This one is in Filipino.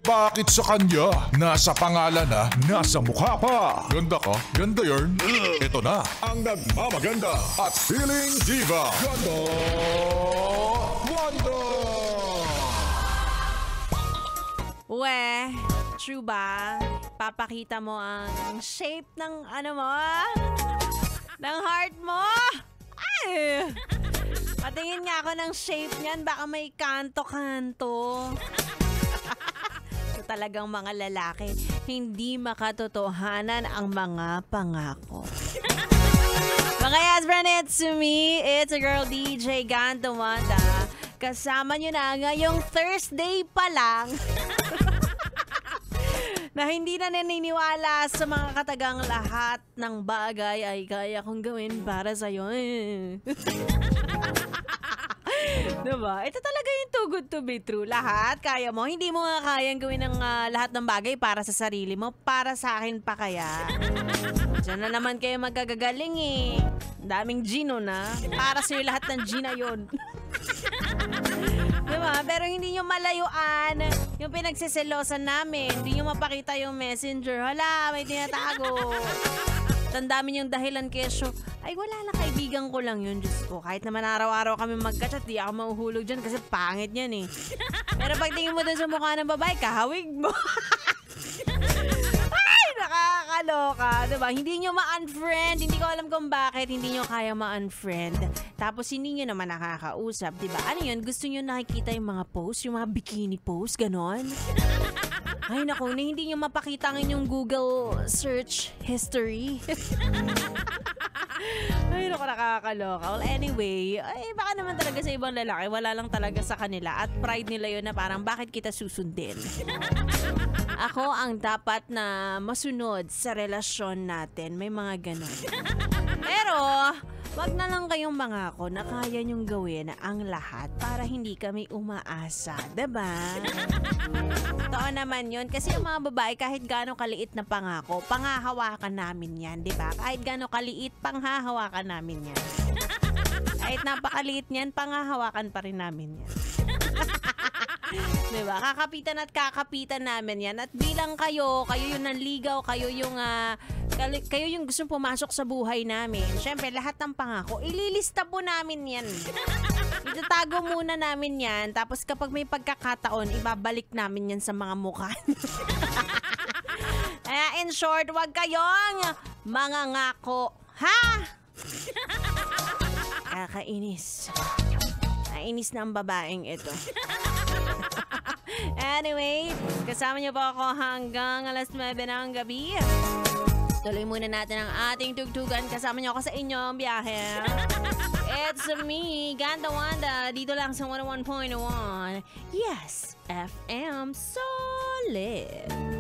Bakit sa kanya? Nasa pangalan na, nasa mukha pa. Ganda ka? Ganda yarn. Ito na, ang nagmamaganda at feeling diva. Ganda! Wanda! We, true ba? Papakita mo ang shape ng ano mo? Ng heart mo? Ay! Patingin nga ako ng shape niyan, baka may kanto-kanto. So talagang mga lalaki, hindi makatotohanan ang mga pangako. Mga yes, friend, it's me. It's a girl, DJ Ganda Wanda. Kasama nyo na ngayong Thursday pa lang na hindi na naniniwala sa mga katagang lahat ng bagay ay kaya kong gawin para sa'yo. Diba? Ito talaga yung too good to be true. Lahat, kaya mo. Hindi mo nga kayang gawin ng lahat ng bagay para sa sarili mo. Para sa akin pa kaya. Diyan na naman kayo magkagagaling eh. Daming Gino na. Para sa'yo lahat ng Gina yun. Diba? Pero hindi nyo malayuan yung pinagsiselosan namin. Hindi nyo mapakita yung messenger. Hala, may tinatago. Tandamin yung dahilan kesyo. Ay, wala lang, kaibigan ko lang yun. Diyos ko, kahit naman araw-araw kami magka-chat, di ako mahuhulog dyan kasi pangit yan eh. Pero pag tingin mo dun sa mukha ng babae, kahawig mo. Ay, nakakaloka. Diba? Hindi nyo ma-unfriend. Hindi ko alam kung bakit hindi nyo kaya ma-unfriend. Tapos hindi nyo naman nakakausap. Diba? Ano yun? Gusto nyo nakikita yung mga post? Yung mga bikini post? Ganon? Ay, naku. Hindi nyo mapakita ang inyong Google search history. Ay, naku, nakakaloka. Well, anyway, ay, baka naman talaga sa ibang lalaki, wala lang talaga sa kanila. At pride nila yun na parang, bakit kita susundin? Ako ang dapat na masunod sa relasyon natin. May mga ganon. Pero, wag na lang kayong mangako na kaya nyong gawin ang lahat para hindi kami umaasa. Diba? Totoo naman yun. Kasi yung mga babae, kahit gaano kaliit na pangako, panghahawakan namin yan. Diba? Kahit gaano kaliit, panghahawakan namin yan. Kahit napakaliit niyan, panghahawakan pa rin namin yan. Diba? Kakapitan at kakapitan namin yan. At bilang kayo yung nanligaw, kayo yung gustong pumasok sa buhay namin. Siyempre, lahat ng pangako, ililista po namin yan. Itatago muna namin yan. Tapos kapag may pagkakataon, ibabalik namin yan sa mga mukha. In short, wag kayong mga ngako. Ha? Kakainis. Nainis na ang babaeng ito. Anyway, kasama niyo po ako hanggang alas 9 ng gabi. Tuloy muna natin ang ating tugtugan. Kasama niyo ako sa inyong biyahe. It's me, Ganda Wanda. Dito lang sa 101.1. Yes, FM Solid.